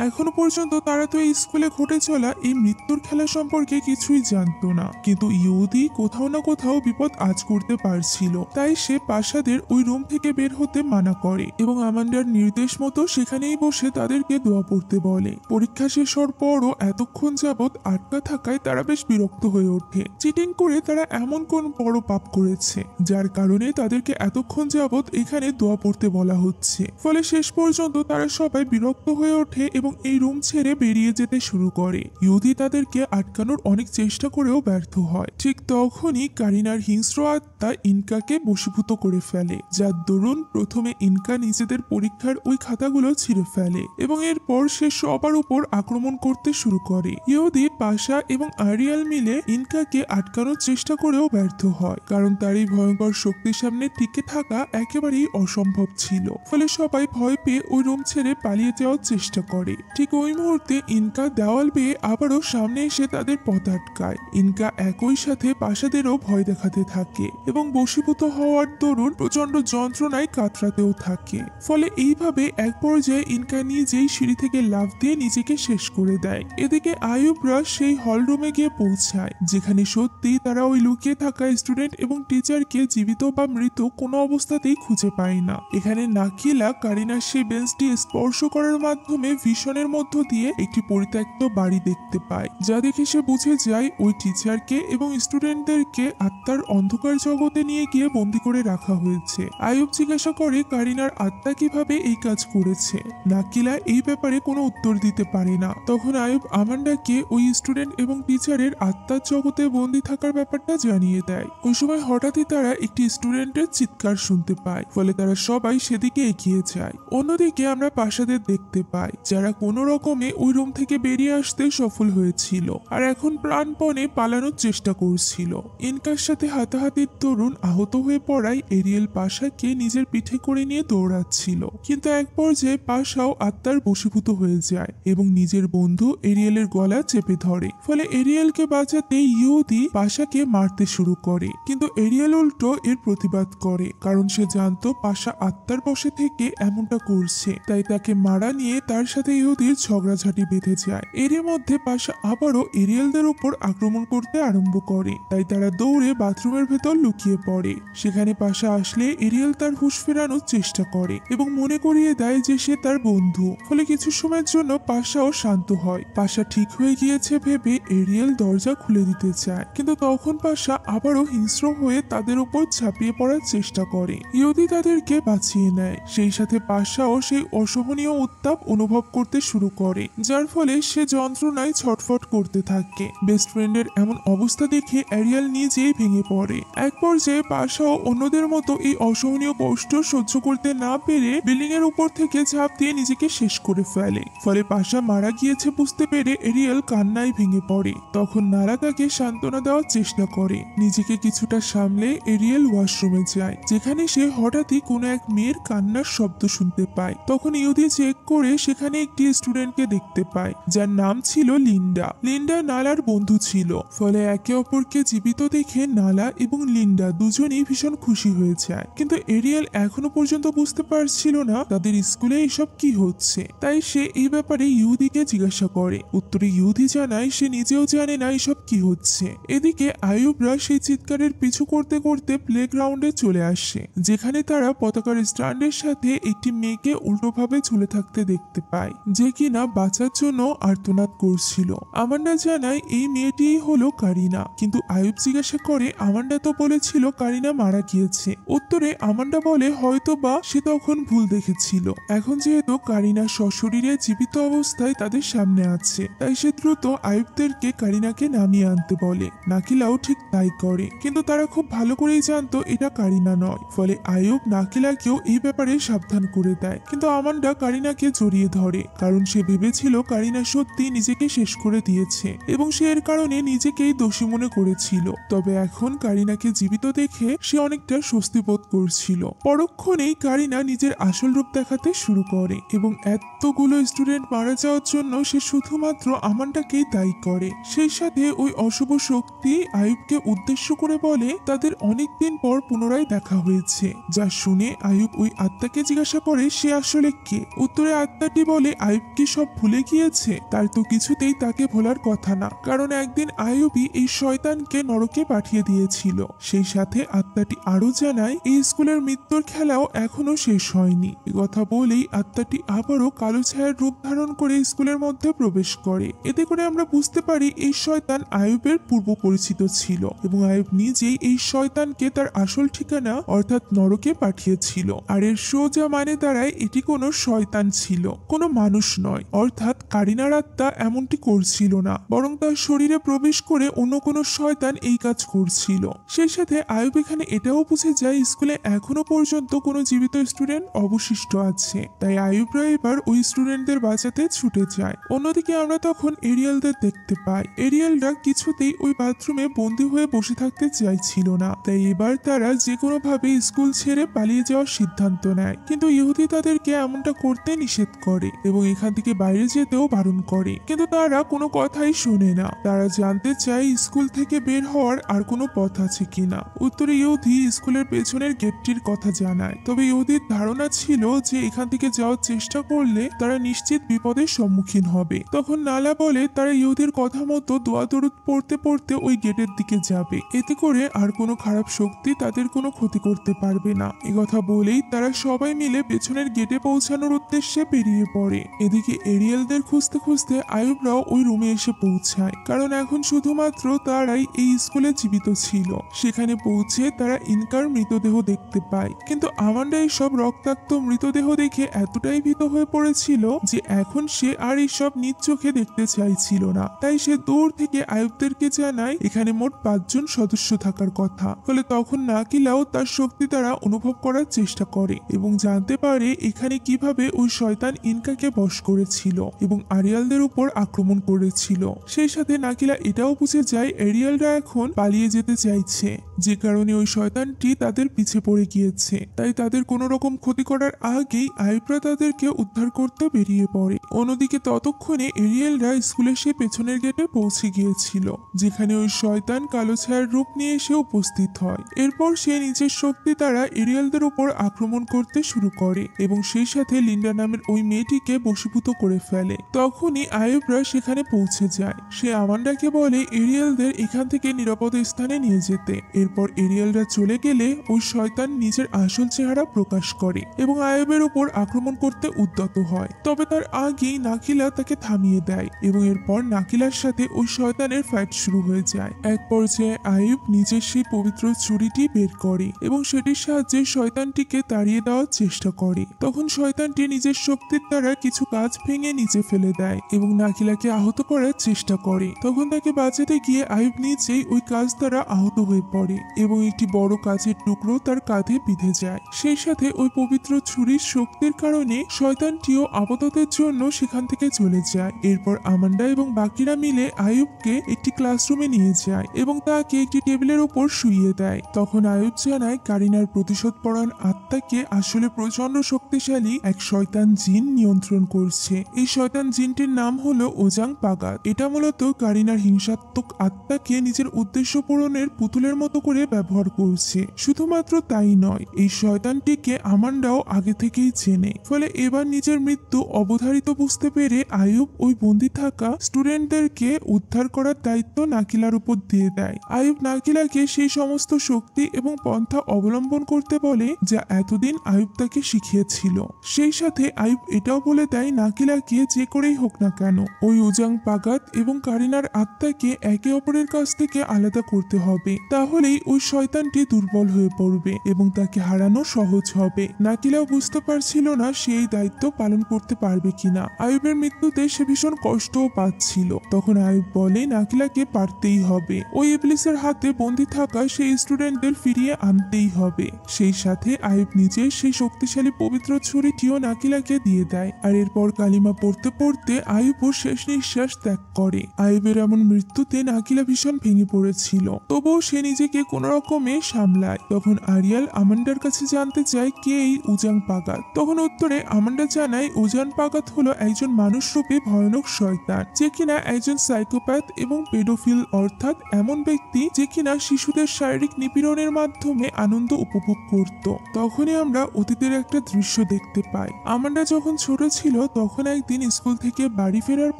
এখনো পর্যন্ত তারা তো এই স্কুলে ঘটে চলা এই মৃত্যুর খেলা সম্পর্কে কিছুই জানতো না, কিন্তু ইহুদি কোথাও না কোথাও বিপদ আজ করতে পারছিল, তাই সে পাশাদের ওই রুম থেকে বের হতে মানা করে এবং আমান্ডার নির্দেশ মতো সেখানেই বসে তাদেরকে দোয়া পড়তে বলে। পরীক্ষা শেষ হওয়ার পরও এতক্ষণ যাবৎ আটকা থাকায় তারা বেশ বিরক্ত হয়ে ওঠে। চিটিং করে তারা এমন কোন বড় পাপ করেছে যার কারণে তাদেরকে এতক্ষণ যাবৎ এখানে দোয়া পড়তে বলা হচ্ছে। ফলে শেষ পর্যন্ত তারা সবাই বিরক্ত হয়ে ওঠে এবং এই রুম ছেড়ে বেরিয়ে যেতে শুরু করে। ইহুদি তাদেরকে আটকানোর অনেক চেষ্টা করেও ব্যর্থ হয়। ঠিক তখনই কারিনার হিংস্র আত্মা ইনকাকে বশীভূত করে ফেলে, যার দরুন প্রথমে ইনকা নিজেদের পরীক্ষার ওই খাতাগুলো ছিঁড়ে ফেলে এবং এরপর সে সবার উপর আক্রমণ করতে শুরু করে। ইহুদি, পাশা এবং আরিয়াল মিলে ইনকাকে আটকানোর চেষ্টা করেও ব্যর্থ হয়, কারণ তার এই ভয়ঙ্কর শক্তির সামনে টিকে থাকা একেবারেই অসম্ভব ছিল। ফলে সবাই ভয় পেয়ে ওই রুম ছেড়ে পালিয়ে যাওয়ার চেষ্টা করে। ঠিক ওই মুহূর্তে ইনকা দেওয়াল বেয়ে আবারও সামনে এসে তাদের পথ আটকায়। ইনকা একই সাথে পাশাদেরও ভয় দেখাতে থাকে এবং বশীভূত হওয়ার দরুন প্রচন্ড যন্ত্রণায় কাতরাতেও থাকে। ফলে এইভাবে এক পর্যায়ে ইনকা নিজেই সিঁড়ি থেকে লাফ দিয়ে নিজেকে শেষ করে দেয়। এদিকে আইয়ুবরা সেই হলরুমে গিয়ে পৌঁছায়, যেখানে সত্যি তারা ওই লুকিয়ে থাকা স্টুডেন্ট এবং টিচারকে জীবিত বা মৃত কোনো অবস্থাতেই খুঁজে পায় না। এখানে নাকিলা কারিনার সেই বেঞ্চটি স্পর্শ করার মাধ্যমে ভিশনের মধ্য দিয়ে একটি পরিত্যক্ত বাড়ি দেখতে পায়, যা দেখে সে বুঝে যায় ওই টিচারকে এবং স্টুডেন্টদেরকে আত্মার অন্ধকার জগতে নিয়ে গিয়ে বন্দী করে রাখা হয়েছে। আইয়ুব জিজ্ঞাসা করে কারিনার আত্মা কিভাবে এই কাজ করেছে। নাকিলা এই ব্যাপারে কোনো উত্তর দিতে পারে না। তখন আইয়ুব আমান্ডাকে ওই স্টুডেন্ট এবং টিচারের আত্মার জগতে বন্দী থাকার ব্যাপারটা জানিয়ে দেয়। ওই সময় হঠাৎই তারা একটি স্টুডেন্টের চিৎকার শুনতে পায়, ফলে তারা সবাই সেদিকে এগিয়ে যায়। অন্যদিকে আমরা পাশাদের দেখতে পাই, যারা কোনো রকমে ওই রুম থেকে বেরিয়ে আসতে সফল হয়েছিল আর এখন প্রাণপণে পালানোর চেষ্টা করছিল। ইনকার সাথে হাতাহাতির দরুন আহত হয়ে পড়ায় এরিয়েল পাশাকে নিজের পিঠে করে নিয়ে দৌড়াচ্ছিল, কিন্তু এক পর্যায়ে পাশাও আত্মার বশীভূত হয়ে যায় এবং নিজের বন্ধু এরিয়েলের গলা চেপে ধরে। ফলে এরিয়েলকে বাঁচাতে ইহুদি পাশাকে মারতে শুরু করে, কিন্তু এরিয়েল উল্টো এর প্রতিবাদ করে, কারণ সে জানতো পাশা আত্মার বশে থেকে এমনটা করছে, তাই তাকে মারা নিয়ে তার সাথে ইহুদির ঝগড়াঝাটি বেঁধে যায়। এরই মধ্যে পাশা আবারও এরিয়েলদের উপর আক্রমণ করতে আরম্ভ করে, তাই তারা দৌড়ে বাথরুমের ভেতর লুকিয়ে পড়ে। সেখানে পাশা আসলে এরিয়েল তার হুঁশ ফেরানোর চেষ্টা করে এবং মনে করিয়ে দেয় যে সে তার বন্ধু। ফলে কিছু সময়ের জন্য পাশাও শান্ত হয়। পাশা ঠিক হয়ে গিয়েছে ভেবে এরিয়েল দরজা খুলে দিতে চায়, কিন্তু তখন পাশা আবারও হিংস্র হয়ে তাদের উপর ঝাঁপিয়ে পড়ার চেষ্টা করে। ইহুদি তাদেরকে বাঁচিয়ে নেয়। সেই সাথে পাশাও সেই অসহনীয় উত্তাপ অনুভব করতে শুরু করে, যার ফলে সে যন্ত্রণায় ছটফট করতে থাকে। বেস্ট ফ্রেন্ডের এমন অবস্থা দেখে এরিয়েল নিজেই ভেঙে পড়ে। এক পর্যায়ে পাশাও অন্যদের মতো এই অসহনীয় কষ্ট সহ্য করতে না পেরে বিল্ডিং এর উপর থেকে ঝাঁপ দিয়ে নিজেকে শেষ করে ফেলে। ফলে পাশা মারা গিয়েছে বুঝতে পেরে এরিয়েল কান্নায় ভেঙে পড়ে। তখন নারা তাকে সান্ত্বনা দেওয়ার চেষ্টা করে। নিজেকে কিছুটা সামলে এরিয়েল ওয়াশরুমে যায়, যেখানে সে হঠাৎই কোনো এক মেয়ের কান্নার শব্দ শুনতে পায়। তখন ইহুদি চেক করে সেখানে একটি স্টুডেন্টকে দেখতে পায়, যার নাম ছিল লিন্ডা। লিন্ডা নালার বন্ধু ছিল। ফলে একে অপরকে জীবিত দেখে নালা এবং লিন্ডা দুজনেই ভীষণ খুশি হয়ে যায়, কিন্তু এরিয়েল এখনো পর্যন্ত বুঝতে পারছিল না তাদের স্কুলে এসব কি হচ্ছে। তাই সে এই ব্যাপারে ইহুদিকে জিজ্ঞাসা করে। উত্তরে ইহুদি জানায় সে সে নিজেও জানে না এসব কি হচ্ছে। এদিকে আইয়ুবরা সেই চিৎকারের পিছু করতে করতে প্লেগ্রাউন্ডে চলে আসে, যেখানে তারা পতাকার স্ট্যান্ডের সাথে একটি মেয়েকে উল্টোভাবে ঝুলে থাকতে দেখতে পায়, যে কিনা বাঁচার জন্য আর্তনাদ করছিল। আমান্ডা জানায় এই মেয়েটিই হলো কারিনা, কিন্তু আইয়ুব জিজ্ঞাসা করে আমান্ডা তো বলেছিল কারিনা মারা গিয়েছে। উত্তরে আমান্ডা বলে হয়তো বা সে তখন ভুল দেখেছিল। এখন যেহেতু কারিনা সশরীরে জীবিত অবস্থায় তাদের সামনে আছে, তাই সে দ্রুত আইয়ুবদেরকে কারিনাকে নামিয়ে আনতে বলে। নাকিলাও ঠিক তাই করে, কিন্তু তারা খুব ভালো করেই জানতো এটা কারিনা নয়। ফলে আইয়ুব নাকিলাকেও এই ব্যাপারে সাবধান করে দেয়, কিন্তু আমান্ডা কারিনাকে জড়িয়ে ধরে, কারণ সে ভেবেছিল কারিনা সত্যি নিজেকে শেষ করে দিয়েছে এবং সে এর কারণে নিজেকেই দোষী মনে করেছিল। তবে এখন কারিনাকে জীবিত দেখে সে অনেকটা স্বস্তি বোধ করছিল। পরক্ষণেই কারিনা নিজের আসল রূপ দেখাতে শুরু করে এবং এতগুলো স্টুডেন্ট মারা যাওয়ার জন্য সে শুধুমাত্র আমান্ডাকেই দায়ী করে। সেই সাথে ওই অশুভ শক্তি আইয়ুবকে উদ্দেশ্য করে বলে তাদের অনেকদিন পর পুনরায় দেখা হয়েছে, যা শুনে আইয়ুব ওই আত্মাকে জিজ্ঞাসা করে সে আসলে কে। উত্তরে আত্মাটি বলে আইয়ুব কি সব ভুলে গিয়েছে? তার তো কিছুতেই তাকে ভোলার কথা না, কারণ একদিন আইয়ুবই এই শয়তানকে নরকে পাঠিয়ে দিয়েছিল। সেই সাথে আত্মাটি আরো জানায় এই স্কুলের মৃত্যুর খেলাও এখনো শেষ হয়নি। এ কথা বলেই আত্মাটি আবারও কালো ছায়ার রূপ ধারণ করে স্কুলের মধ্যে প্রবেশ করে। এতে করে আমরা বুঝতে পারি এই শয়তান আইয়ুবের পূর্ব পরিচিত ছিল এবং আইয়ুব নিজেই এই শয়তানকে তার আসল ঠিকানা অর্থাৎ নরকে পাঠিয়েছিল। আর এর সোজা মানে দাঁড়ায় এটি কোনো শয়তান ছিল, কোনো মানুষ নয়। অর্থাৎ কারিনার আত্মা এমনটি করছিল না, বরং তার শরীরে প্রবেশ করে অন্য কোনো শয়তান এই কাজ করছিল। সেই সাথে আইয়ুব এখানে এটাও বুঝে যায় স্কুলে এখনো পর্যন্ত কোনো জীবিত স্টুডেন্ট অবশিষ্ট আছে, তাই আইয়ুবরা এবার ওই স্টুডেন্টদের বাঁচাতে ছুটে যায়। অন্যদিকে আমরা তখন এরিয়ালদের দেখতে পাই। এরিয়ালরা কিছুতেই ওই বাথরুমে বন্দী হয়ে বসে থাকতে চাইছিল না, তাই এবার তারা যে কোনো ভাবে স্কুল ছেড়ে পালিয়ে যাওয়ার সিদ্ধান্ত নেয়। কিন্তু ইহুদি তাদেরকে এমনটা করতে নিষেধ করে এবং এখান থেকে বাইরে যেতেও বারণ করে, কিন্তু তারা কোনো কথাই শোনে না। তারা জানতে চায় স্কুল থেকে বের হওয়ার আর কোনো পথ আছে কিনা। উত্তরে ইহুদি স্কুলের পেছনের গেটটির কথা জানায়, তবে ইহুদির ধারণা ছিল যে এখান থেকে যাওয়ার চেষ্টা করলে তারা নিশ্চিত বিপদের সম্মুখীন হবে। তখন নালা বলে তারা ইহুদির কথা মতো দোয়া দরুদ পড়তে পড়তে ওই গেটের দিকে যাবে, এতে করে আর কোনো খারাপ শক্তি তাদের কোনো ক্ষতি করতে পারবে না। এ কথা বলেই তারা সবাই মিলে পেছনের গেটে পৌঁছানোর উদ্দেশ্যে বেরিয়ে পড়ে। এদিকে এরিয়ালদের খুঁজতে খুঁজতে আইয়ুবরাও ওই রুমে এসে পৌঁছায়, কারণ এখন শুধুমাত্র তারাই এই স্কুলে জীবিত ছিল। সেখানে পৌঁছে তারা ইনকার মৃতদেহ দেখতে পায়, কিন্তু আমান্ডা এইসব রক্তাক্ত মৃতদেহ দেখে এতটাই ভীত হয়ে পড়েছিল যে এখন সে আর এইসব নিজ চোখে দেখতে চাইছিল না। তাই সে দূর থেকে আইয়ুবদেরকে জানায় এখানে মোট 5 জন সদস্য থাকার কথা। ফলে তখন নাকিলাও তার শক্তি দ্বারা অনুভব করার চেষ্টা করে এবং জানতে পারে এখানে কিভাবে ওই শয়তান ইনকাকে বশ করেছিল এবং আরিয়ালদের উপর আক্রমণ করেছিল। সেই সাথে নাকিলা এটাও বুঝে যায় এরিয়ালরা এখন পালিয়ে যেতে চাইছে, যে কারণে ওই শয়তানটি তাদের পিছে পড়ে গিয়েছে। তাই তাদের কোনো রকম ক্ষতি করার আগেই আইয়ুবরা তাদেরকে উদ্ধার করতে বেরিয়ে পড়ে। অন্যদিকে ততক্ষণে এরিয়ালরা স্কুলের সে পেছনের গেটে পৌঁছে গিয়েছিল, যেখানে ওই শয়তান কালো ছায়ার রূপ নিয়ে এসে উপস্থিত হয়। এরপর সে নিজের শক্তি দ্বারা এরিয়ালদের উপর আক্রমণ করতে শুরু করে এবং সেই সাথে লিন্ডা নামের ওই মেয়েটিকে বশীভূত করে ফেলে। তখনই আইয়ুবরা সেখানে পৌঁছে যায়। সে আমান্ডাকে বলে এরিয়ালদের এখান থেকে নিরাপদ স্থানে নিয়ে যেতে। এরপর এরিয়ালরা চলে গেলে ওই শয়তান নিজের আসল চেহারা প্রকাশ করে এবং আইয়ুবের উপর আক্রমণ করতে উদ্যত হয়। তবে তার আগেই নাকিলা তাকে থামিয়ে দেয় এবং এরপর নাকিলার সাথে ওই শয়তানের ফাইট শুরু হয়ে যায়। এক পর্যায়ে আইয়ুব নিজের সেই পবিত্র ছুরিটি বের করে এবং সেটির সাহায্যে শয়তানটিকে তাড়িয়ে দেওয়ার চেষ্টা করে। তখন শয়তানটি নিজের শক্তির দ্বারা কিছু কাঁচ ভেঙে নিচে ফেলে দেয় এবং নাকিলাকে আহত করার চেষ্টা করে। তখন তাকে বাঁচাতে গিয়ে আইয়ুব নিজেই ওই কাঁচ দ্বারা আহত হয়ে পড়ে এবং একটি বড় কাঁচের টুকরো তার কাঁধে বিঁধে যায়। সেই সাথে ওই পবিত্র ছুরির শক্তির কারণে শয়তানটিও আপাততের জন্য সেখান থেকে চলে যায়। এরপর আমান্ডা এবং বাকিরা মিলে আইয়ুবকে একটি ক্লাসরুমে নিয়ে যায় এবং তাকে একটি টেবিলের উপর শুইয়ে দেয়। তখন আইয়ুব জানায় কারিনার প্রতিশোধ পরায়ণ আত্মাকে আসলে প্রচন্ড শক্তিশালী এক শয়তান জিন নিয়ন্ত্রণ করছে। এই শয়তান জিনটির নাম হলো ওজাং পাগাত। এটা মূলত কারিনার হিংসাত্মক আত্মাকে নিজের উদ্দেশ্য পূরণের পুতুলের মতো করে ব্যবহার করছে। শুধুমাত্র তাই নয়, এই শয়তানটিকে আমান্ডাও আগে থেকেই চেনে। ফলে এবার নিজের মৃত্যু অবধারিত বুঝতে পেরে আইয়ুব ওই বন্দী থাকা স্টুডেন্টদের স্টুডেন্টদেরকে উদ্ধার করার দায়িত্ব নাকিলার উপর দিয়ে দেয়। আয়ুব নাকিলাকে সেই সমস্ত শক্তি এবং পন্থা অবলম্বন করতে বলে যা এতদিন আয়ুব তাকে শিখিয়েছিল। সেই সাথে আয়ুব এটাও বলে দেয় নাকিলাকে যে করেই হোক না কেন ওই উজাং পাগাত এবং কারিনার আত্মাকে একে অপরের কাছ থেকে আলাদা করতে হবে, তাহলেই ওই শয়তানটি দুর্বল হয়ে পড়বে এবং তাকে হারানো সহজ হবে। নাকিলাও বুঝতে পারছিল না সে এই দায়িত্ব পালন করতে পারবে কিনা। আয়ুবের মৃত্যুতে সে ভীষণ কষ্টও পাচ্ছিল। তখন আয়ুব বলে নাকিলাকে পারতেই হবে, ওই ইবলিসের হাতে বন্দী থাকা সেই স্টুডেন্টদের ফিরিয়ে আনতেই হবে। সেই সাথে আয়ুব নিজে সেই শক্তিশালী পবিত্র ছুরিটিও নাকিলাকে দিয়ে দেয়। আর এরপর কালিমা পড়তে পড়তে আয়ুবও শেষ নিঃশ্বাস ত্যাগ করে। আয়ুবের এমন মৃত্যুতে নাকিলা ভীষণ ভেঙে পড়েছিল, তবুও সে নিজেকে কোন রকমে সামলায়। তখন আরিয়াল আমান্ডার কাছে জানতে চায় কে এই উজাং পাগাত। তখন উত্তরে আমান্ডা জানায় উজান পাগাত হলো একজন মানুষরূপী ভয়ানক শয়তান, যে কিনা একজন সাইকোপ্যাথ এবং পেডোফিল, অর্থাৎ এমন ব্যক্তি যে কিনা শিশুদের শারীরিক নিপীড়নের মাধ্যমে আনন্দ উপভোগ করত। তখনই আমরা অতীতের একটা দৃশ্য দেখতে পাই। আমান্ডা যখন ছোট ছিল তখন একদিন স্কুল থেকে বাড়ি ফেরার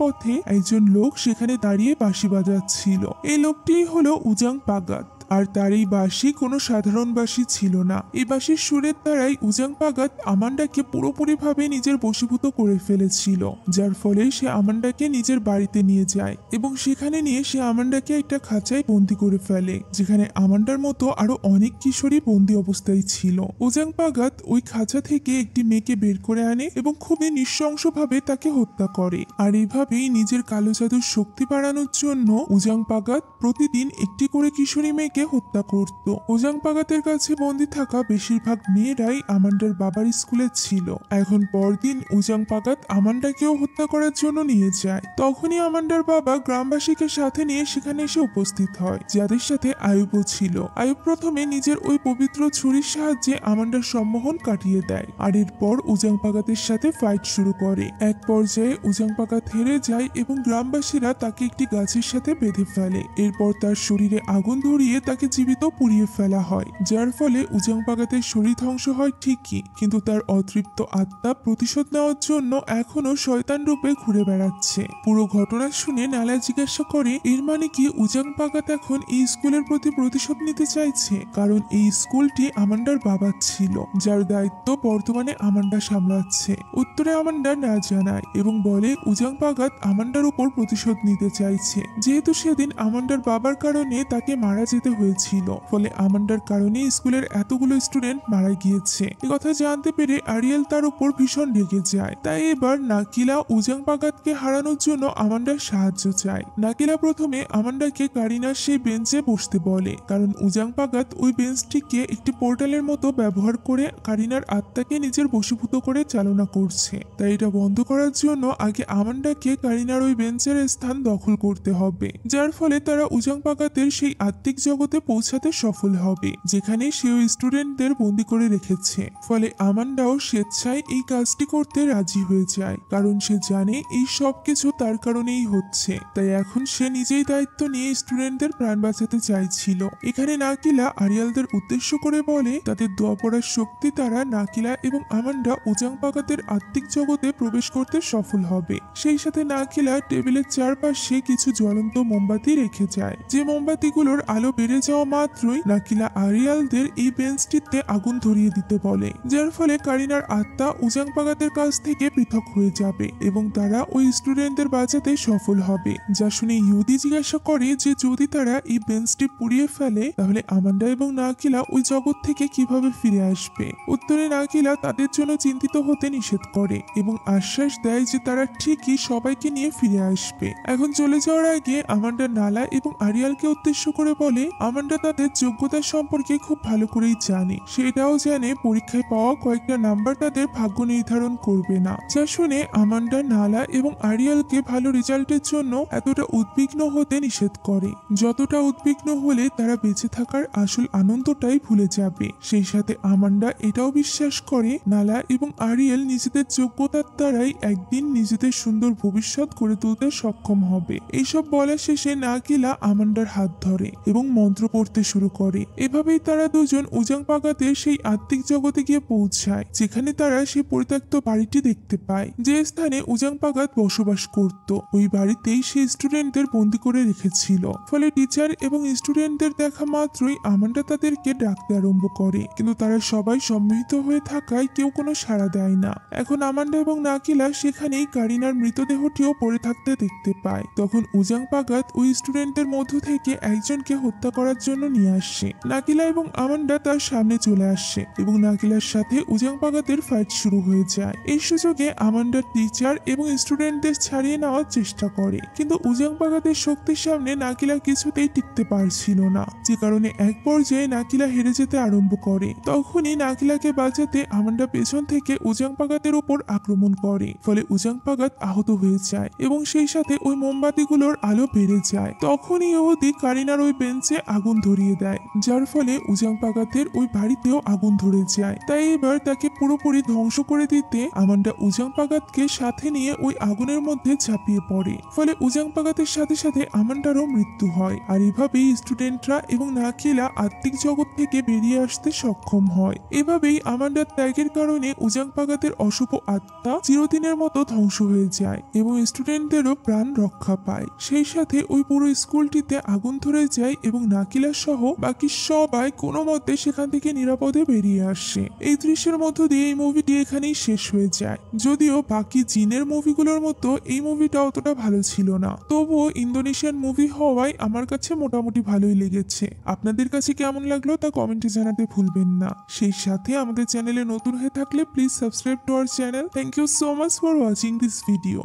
পথে একজন লোক সেখানে দাঁড়িয়ে বাঁশি বাজাচ্ছিল। এই লোকটি হলো উজাং পাগাত। আর তার এই বাঁশি কোনো সাধারণ বাঁশি ছিল না। এই বাঁশির সুরের দ্বারাই উজাং পাগাত আমান্ডাকে পুরোপুরিভাবে নিজের বশীভূত করে ফেলেছিল, যার ফলে সে আমান্ডাকে নিজের বাড়িতে নিয়ে যায় এবং সেখানে নিয়ে সে আমান্ডাকে একটা খাঁচায় বন্দি করে ফেলে, যেখানে আমান্ডার মতো আরো অনেক কিশোরী বন্দি অবস্থায় ছিল। উজাং পাগাত ওই খাঁচা থেকে একটি মেয়েকে বের করে আনে এবং খুবই নৃশংসভাবে তাকে হত্যা করে। আর এইভাবেই নিজের কালো জাদুর শক্তি বাড়ানোর জন্য উজাং পাগাত প্রতিদিন একটি করে কিশোরী মেয়েকে হত্যা করত। উজাং পাগাতের কাছে বন্দী থাকা বেশিরভাগ মেয়েরাই আমান্ডার বাবার স্কুলে ছিল। এখন পরদিন উজাং পাগাত আমান্ডাকেও হত্যা করার জন্য নিয়ে যায়। তখনই আমান্ডার বাবা গ্রামবাসীকে সাথে নিয়ে সেখানে এসে উপস্থিত হয়, যাদের সাথে আয়ুবও ছিল। আয়ুব প্রথমে নিজের ওই পবিত্র ছুরির সাহায্যে আমান্ডার সম্মোহন কাটিয়ে দেয়, আর এরপর উজাং পাগাতের সাথে ফাইট শুরু করে। এক পর্যায়ে উজাং পাগাত হেরে যায় এবং গ্রামবাসীরা তাকে একটি গাছের সাথে বেঁধে ফেলে। এরপর তার শরীরে আগুন ধরিয়ে তাকে জীবিত পুড়িয়ে ফেলা হয়, যার ফলে উজাং পাগাতের শরীর ধ্বংস হয় ঠিকই, কিন্তু তার অতৃপ্ত আত্মা প্রতিশোধ নেওয়ার জন্য এখনো শয়তান রূপে ঘুরে বেড়াচ্ছে। পুরো ঘটনা শুনে নালা জিজ্ঞাসা করে এর মানে কি উজাং পাগাত এখন এই স্কুলের প্রতি প্রতিশোধ নিতে চাইছে? কারণ এই স্কুলটি আমান্ডার বাবার ছিল, যার দায়িত্ব বর্তমানে আমান্ডা সামলাচ্ছে। উত্তরে আমান্ডা না জানায় এবং বলে উজাং পাগাত আমান্ডার উপর প্রতিশোধ নিতে চাইছে, যেহেতু সেদিন আমান্ডার বাবার কারণে তাকে মারা যেতে হয়েছিল, ফলে আমান্ডার কারণে স্কুলের এতগুলো স্টুডেন্ট মারা গিয়েছে। এই কথা জানতে পেরে আরিয়েল তার উপর ভীষণ রেগে যায়। তাই এবার নাকিলা উজাং পাগাতকে হারানোর জন্য আমান্ডার সাহায্য চায়। নাকিলা প্রথমে আমান্ডাকে কারিনার সেই বেঞ্চে বসতে বলে, কারণ উজাং পাগাত ওই বেঞ্চটিকে একটি পোর্টালের মতো ব্যবহার করে কারিনার আত্মাকে নিজের বশীভূত করে চালনা করছে। তাই এটা বন্ধ করার জন্য আগে আমান্ডাকে কারিনার ওই বেঞ্চের স্থান দখল করতে হবে, যার ফলে তারা উজাং পাগাতের সেই আত্মিক জগতে পৌঁছাতে সফল হবে, যেখানে সে ওই স্টুডেন্টদের বন্দি করে রেখেছে। ফলে আমান্ডাও স্বেচ্ছায় এই কাজটি করতে রাজি হয়ে যায়, কারণ সে জানে এই সব কিছু তার কারণেই হচ্ছে। তাই এখন সে নিজেই দায়িত্ব নিয়ে স্টুডেন্টদের প্রাণ বাঁচাতে চাইছিল। এখানে নাকিলা আরিয়ালদের উদ্দেশ্য করে বলে তাদের দোয়া পড়ার শক্তি দ্বারা নাকিলা এবং আমান্ডা উজাং পাগাতের আত্মিক জগতে প্রবেশ করতে সফল হবে। সেই সাথে নাকিলা টেবিলের চারপাশে কিছু জ্বলন্ত মোমবাতি রেখে যায়, যে মোমবাতিগুলোর আলো বেড়ে যাওয়া মাত্রই নাকিলা আরিয়ালদের এই বেঞ্চটিতে আগুন ধরিয়ে দিতে বলে, যার ফলে কারিনার আত্মা উজাং পাগাতের কাছ থেকে পৃথক হয়ে যাবে এবং তারা ওই স্টুডেন্টদের বাঁচাতে সফল হবে। যা শুনে ইহুদি জিজ্ঞাসা করে যে যদি তারা এই বেঞ্চটি পুড়িয়ে ফেলে তাহলে আমান্ডা এবং নাকিলা ওই জগৎ থেকে কিভাবে ফিরে আসবে। উত্তরে নাকিলা তাদের জন্য চিন্তিত হতে নিষেধ করে এবং আশ্বাস দেয় যে তারা ঠিকই সবাইকে নিয়ে ফিরে আসবে। এখন চলে যাওয়ার আগে আমান্ডা নালা এবং আরিয়ালকে উদ্দেশ্য করে বলে আমান্ডা তাদের যোগ্যতা সম্পর্কে খুব ভালো করেই জানে, সেটাও জানে পরীক্ষায় পাওয়া কয়েকটা নাম্বার তাদের ভাগ্য নির্ধারণ করবে না। যা শুনে আমান্ডা নালা এবং আরিয়ালকে ভালো রেজাল্টের জন্য এতটা উদ্বিগ্ন হতে নিষেধ করে, যতটা উদ্বিগ্ন হলে তারা বেঁচে থাকার আসল আনন্দটাই ভুলে যাবে। সেই সাথে আমান্ডা এটাও বিশ্বাস করে নালা এবং আরিয়াল নিজেদের যোগ্যতার দ্বারাই একদিন নিজেদের সুন্দর ভবিষ্যৎ গড়ে তুলতে সক্ষম হবে। এইসব বলা শেষে নাকিলা আমান্ডার হাত ধরে এবং মন্ত্র পড়তে শুরু করে। এভাবেই তারা দুজন উজাং পাগাতের সেই আত্মিক জগতে গিয়ে পৌঁছায়, যেখানে তারা সেই পরিত্যক্ত বাড়িটি দেখতে পায়, যে স্থানে উজাং পাগাত বসবাস করত। ওই বাড়িতেই সেই স্টুডেন্টদের বন্দি করে রেখেছিল। ফলে টিচার এবং স্টুডেন্টদের দেখা মাত্রই আমান্ডা তাদেরকে ডাকতে আরম্ভ করে, কিন্তু তারা সবাই সম্মিলিত হয়ে থাকায় কেউ কোনো সাড়া দেয় না। এখন আমান্ডা এবং নাকিলা সেখানেই কারিনার মৃতদেহটিও পড়ে থাকতে দেখতে পায়। তখন উজাং পাগাত ওই স্টুডেন্টদের মধ্য থেকে একজনকে হত্যা করার জন্য নিয়ে আসে। নাকিলা এবং আমান্ডা তার সামনে চলে আসে এবং নাকিলার সাথে উজাং পাগাতের ফাইট শুরু হয়ে যায়। এই সুযোগে আমান্ডার টিচার এবং স্টুডেন্টদের ছাড়িয়ে নেওয়ার চেষ্টা করে, কিন্তু উজাং পাগাতের শক্তির সামনে নাকিলা কিছুতেই টিকতে পারছিল না, যে কারণে এক পর্যায়ে নাকিলা হেরে যেতে আরম্ভ করে। তখনই নাকিলাকে বাঁচাতে আমান্ডা পেছন থেকে উজাং পাগাতের উপর আক্রমণ করে। ফলে উজাং পাগাত আহত হয়ে যায় এবং সেই সাথে ওই মোমবাতিগুলোর আলো বেড়ে যায়। তখনই ইহুদি কারিনার ওই বেঞ্চে আগুন ধরিয়ে দেয়, যার ফলে উজাং পাগাতের ওই বাড়িতেও আগুন ধরে যায়। তাই এবার তাকে পুরোপুরি ধ্বংস করে দিতে আমান্ডা উজাং পাগাতকে সাথে নিয়ে ওই আগুনের মধ্যে ঝাঁপিয়ে পড়ে। ফলে উজাং পাগাতের সাথে সাথে আমান্ডারও মৃত্যু হয়। আর এভাবেই স্টুডেন্টরা এবং নাকিলা আত্মিক জগৎ থেকে বেরিয়ে আসতে সক্ষম হয়। এভাবেই আমান্ডার ত্যাগের কারণে উজাং পাগাতের অশুভ আত্মা চিরদিনের মতো ধ্বংস হয়ে যায় এবং স্টুডেন্টদেরও প্রাণ রক্ষা পায়। সেই সাথে ওই পুরো স্কুলটিতে আগুন ধরে যায় এবং নাকিলা সহ বাকি সবাই কোনো মতে সেখান থেকে নিরাপদে বেরিয়ে আসে। এই দৃশ্যের মধ্য দিয়ে এই মুভিটি এখানেই শেষ হয়ে যায়। যদিও বাকি জিনের মুভিগুলোর মতো এই মুভিটা অতটা ভালো ছিল না, তবুও ইন্দোনেশিয়ান মুভি হওয়ায় আমার কাছে মোটামুটি ভালোই লেগেছে। আপনাদের কাছে কেমন লাগলো তা কমেন্টে জানাতে ভুলবেন না। সেই সাথে আমাদের চ্যানেলে নতুন হয়ে থাকলে please subscribe to our channel. Thank you so much for watching this video.